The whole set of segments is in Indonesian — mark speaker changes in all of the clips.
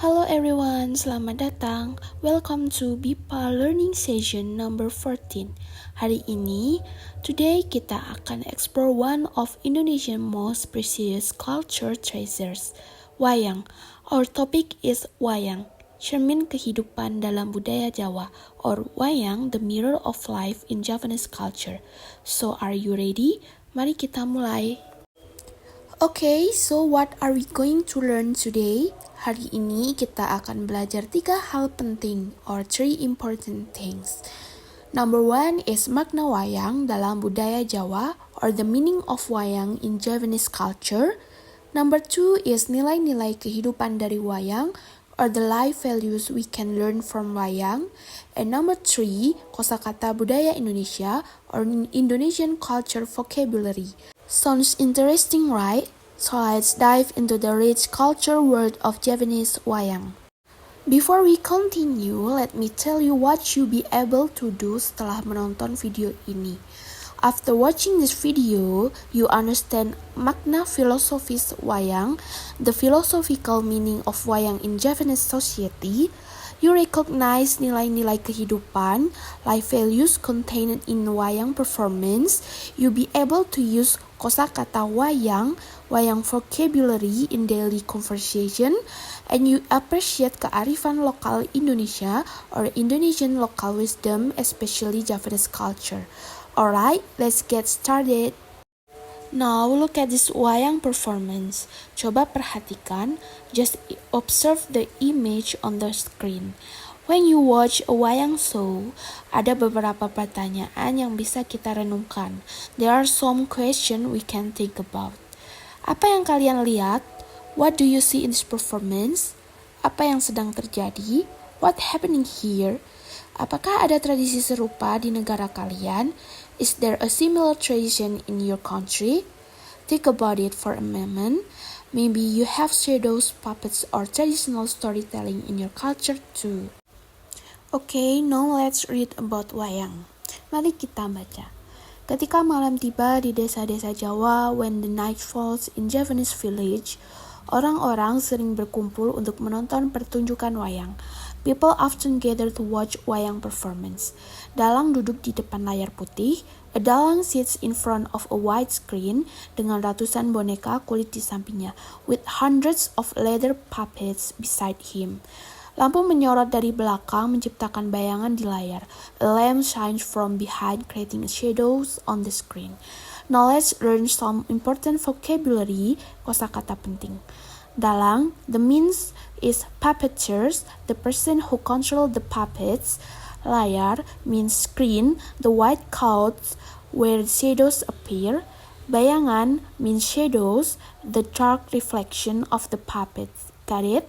Speaker 1: Hello everyone, selamat datang. Welcome to BIPA Learning Session number 14. Hari ini, today kita akan explore one of Indonesia's most precious culture treasures, wayang. Our topic is wayang, cermin kehidupan dalam budaya Jawa, or wayang, the mirror of life in Javanese culture. So are you ready? Mari kita mulai. Okay, so what are we going to learn today? Hari ini kita akan belajar 3 hal penting or 3 important things. Number 1 is makna wayang dalam budaya Jawa or the meaning of wayang in Javanese culture. Number 2 is nilai-nilai kehidupan dari wayang or the life values we can learn from wayang. And number 3, kosakata budaya Indonesia or Indonesian culture vocabulary. Sounds interesting, right? So let's dive into the rich culture world of Javanese wayang. Before we continue, let me tell you what you'll be able to do setelah menonton video ini. After watching this video, you understand makna filosofis wayang, the philosophical meaning of wayang in Javanese society. You recognize nilai-nilai kehidupan, life values contained in wayang performance. You'll be able to use kosakata wayang vocabulary in daily conversation, and you appreciate kearifan lokal Indonesia or Indonesian local wisdom, especially Javanese culture. Alright, let's get started. Now look at this wayang performance. Coba perhatikan, just observe the image on the screen. When you watch a wayang show, ada beberapa pertanyaan yang bisa kita renungkan. There are some questions we can think about. Apa yang kalian lihat? What do you see in this performance? Apa yang sedang terjadi? What happening here? Apakah ada tradisi serupa di negara kalian? Is there a similar tradition in your country? Think about it for a moment. Maybe you have shadows, puppets, or traditional storytelling in your culture too. Okay, now let's read about wayang. Mari kita baca. Ketika malam tiba di desa-desa Jawa, when the night falls in Javanese village, orang-orang sering berkumpul untuk menonton pertunjukan wayang. People often gather to watch wayang performance. Dalang duduk di depan layar putih. A dalang sits in front of a wide screen dengan ratusan boneka kulit di sampingnya, with hundreds of leather puppets beside him. Lampu menyorot dari belakang menciptakan bayangan di layar. A lamp shines from behind, creating shadows on the screen. Now let's learn some important vocabulary, kosakata penting. Dalang, the means is puppeteers, the person who control the puppets. Layar means screen, the white clouds where shadows appear. Bayangan means shadows, the dark reflection of the puppets. Got it?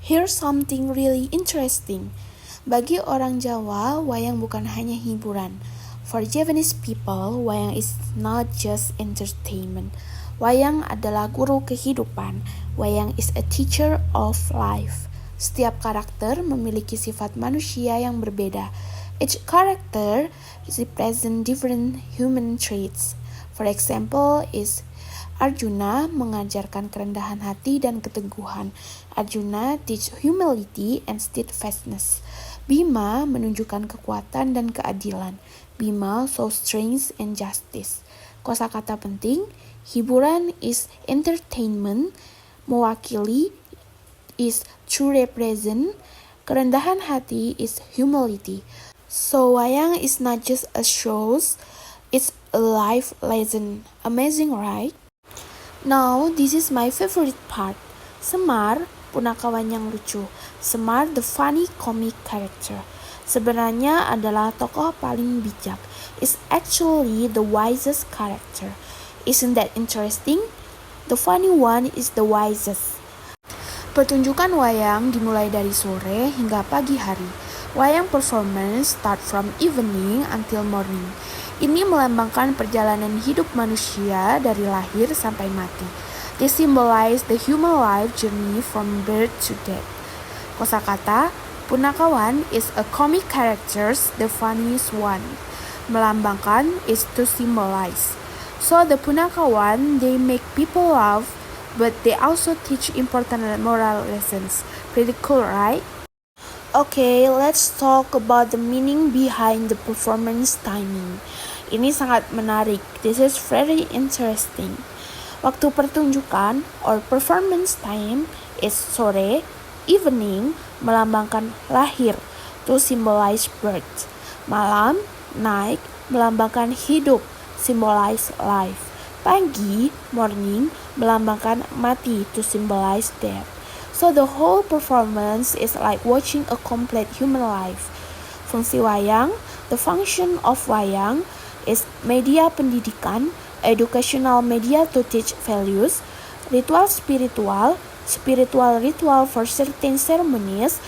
Speaker 1: Here's something really interesting. Bagi orang Jawa, wayang bukan hanya hiburan. For Javanese people, wayang is not just entertainment. Wayang adalah guru kehidupan. Wayang is a teacher of life. Setiap karakter memiliki sifat manusia yang berbeda. Each character represents different human traits. For example, is Arjuna mengajarkan kerendahan hati dan keteguhan. Arjuna teach humility and steadfastness. Bima menunjukkan kekuatan dan keadilan. Bima shows strength and justice. Kosakata penting, hiburan is entertainment, mewakili is to represent, kerendahan hati is humility. So wayang is not just a show, it's a life lesson. Amazing, right? Now, this is my favorite part. Semar, punakawan yang lucu. Semar, the funny comic character. Sebenarnya adalah tokoh paling bijak. Is actually the wisest character. Isn't that interesting? The funny one is the wisest. Pertunjukan wayang dimulai dari sore hingga pagi hari. Wayang performance start from evening until morning. Ini melambangkan perjalanan hidup manusia dari lahir sampai mati. They symbolize the human life journey from birth to death. Kosakata, punakawan is a comic characters, the funniest one. Melambangkan is to symbolize. So the punakawan, they make people laugh but they also teach important moral lessons. Pretty cool, right? Okay, let's talk about the meaning behind the performance timing. Ini sangat menarik. This is very interesting. Waktu pertunjukan or performance time is sore, evening melambangkan lahir to symbolize birth. Malam, night melambangkan hidup, symbolize life. Pagi, morning melambangkan mati to symbolize death. So the whole performance is like watching a complete human life. Fungsi wayang, the function of wayang is media pendidikan, educational media to teach values, ritual spiritual ritual for certain ceremonies,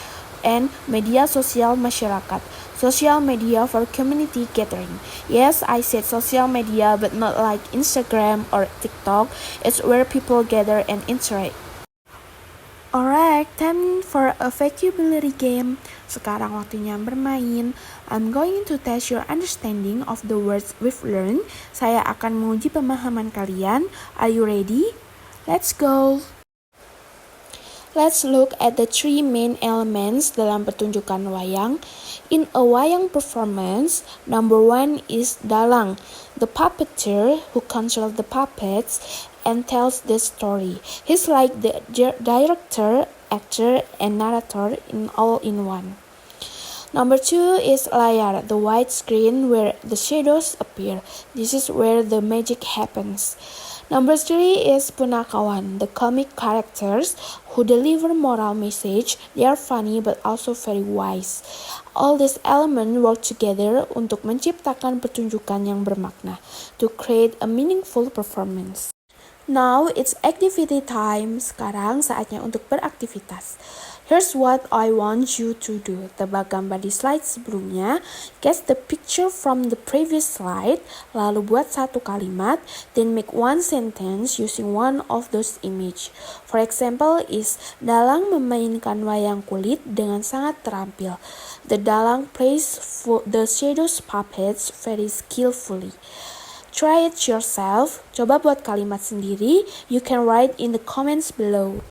Speaker 1: and media sosial masyarakat, social media for community gathering. Yes, I said social media, but not like Instagram or TikTok. It's where people gather and interact. Alright, time for a vocabulary game. Sekarang waktunya bermain. I'm going to test your understanding of the words we've learned. Saya akan menguji pemahaman kalian. Are you ready? Let's go! Let's look at the three main elements dalam pertunjukan wayang. In a wayang performance, number one is dalang, the puppeteer who controls the puppets and tells the story. He's like the director, actor, and narrator in all in one. Number two is layar, the white screen where the shadows appear. This is where the magic happens. Number three is punakawan, the comic characters who deliver moral message. They are funny but also very wise. All these elements work together untuk menciptakan pertunjukan yang bermakna, to create a meaningful performance. Now it's activity time. Sekarang saatnya untuk beraktivitas. Here's what I want you to do. Tebak gambar di slide sebelumnya, guess the picture from the previous slide, lalu buat satu kalimat, then make one sentence using one of those image. For example is, dalang memainkan wayang kulit dengan sangat terampil. The dalang plays the shadows puppets very skillfully. Try it yourself. Coba buat kalimat sendiri. You can write in the comments below.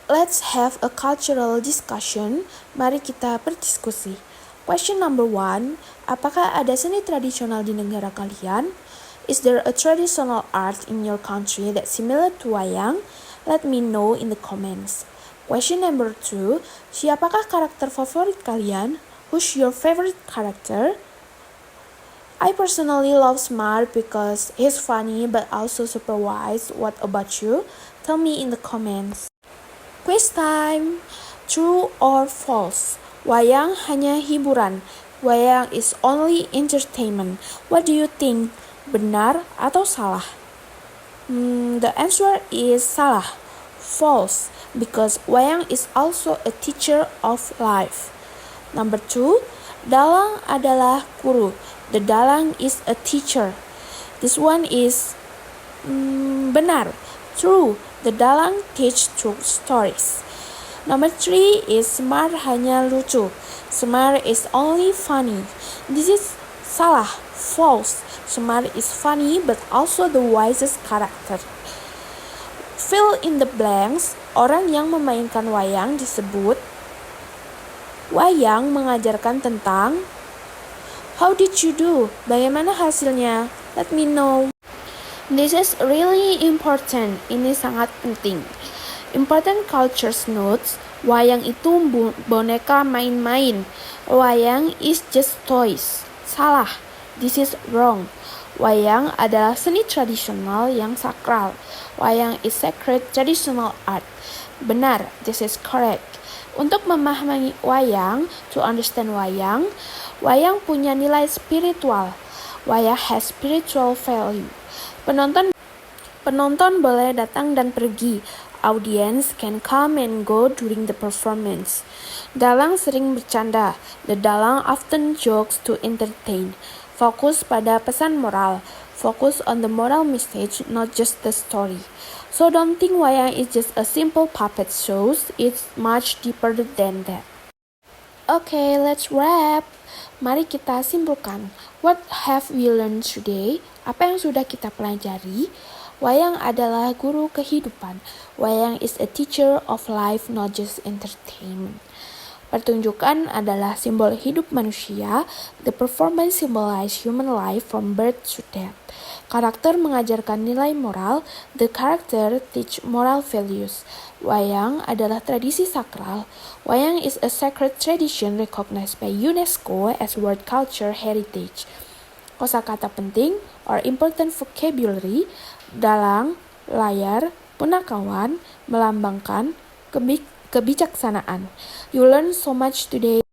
Speaker 1: Let's have a cultural discussion. Mari kita berdiskusi. Question number 1. Apakah ada seni tradisional di negara kalian? Is there a traditional art in your country that's similar to wayang? Let me know in the comments. Question number 2. Siapakah karakter favorit kalian? Who's your favorite character? I personally love Smart because he's funny but also super wise. What about you? Tell me in the comments. Quiz time. True or false? Wayang hanya hiburan. Wayang is only entertainment. What do you think? Benar atau salah? The answer is salah. False, because wayang is also a teacher of life. Number 2, dalang adalah guru. The dalang is a teacher. This one is benar. True, the dalang teach true stories. Number 3 is Semar hanya lucu. Semar is only funny. This is salah. False. Semar is funny but also the wisest character. Fill in the blanks. Orang yang memainkan wayang disebut. Wayang mengajarkan tentang. How did you do? Bagaimana hasilnya? Let me know. This is really important. Ini sangat penting. Important cultures notes. Wayang itu boneka main-main. Wayang is just toys. Salah. This is wrong. Wayang adalah seni tradisional yang sakral. Wayang is sacred traditional art. Benar. This is correct. Untuk memahami wayang, to understand wayang, wayang punya nilai spiritual. Wayang has spiritual value. Penonton boleh datang dan pergi. Audience can come and go during the performance. Dalang sering bercanda. The dalang often jokes to entertain. Fokus pada pesan moral. Focus on the moral message, not just the story. So don't think wayang is just a simple puppet show. It's much deeper than that. Okay, let's wrap. Mari kita simpulkan. What have we learned today? Apa yang sudah kita pelajari? Wayang adalah guru kehidupan. Wayang is a teacher of life, not just entertainment. Pertunjukan adalah simbol hidup manusia. The performance symbolize human life from birth to death. Karakter mengajarkan nilai moral. The character teach moral values. Wayang adalah tradisi sakral. Wayang is a sacred tradition recognized by UNESCO as World Culture Heritage. Kosakata penting or important vocabulary: dalang, layar, punakawan, melambangkan, kebijaksanaan. You learn so much today.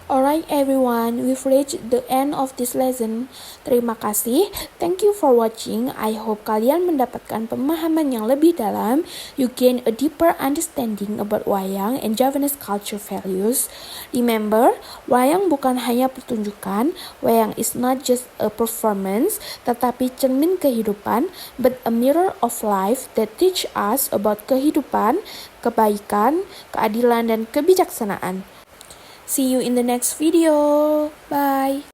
Speaker 1: Alright everyone, we've reached the end of this lesson. Terima kasih. Thank you for watching. I hope kalian mendapatkan pemahaman yang lebih dalam. You gain a deeper understanding about wayang and Javanese culture values. Remember, wayang bukan hanya pertunjukan. Wayang is not just a performance, tetapi cermin kehidupan, but a mirror of life that teach us about kehidupan, kebaikan, keadilan, dan kebijaksanaan. See you in the next video. Bye.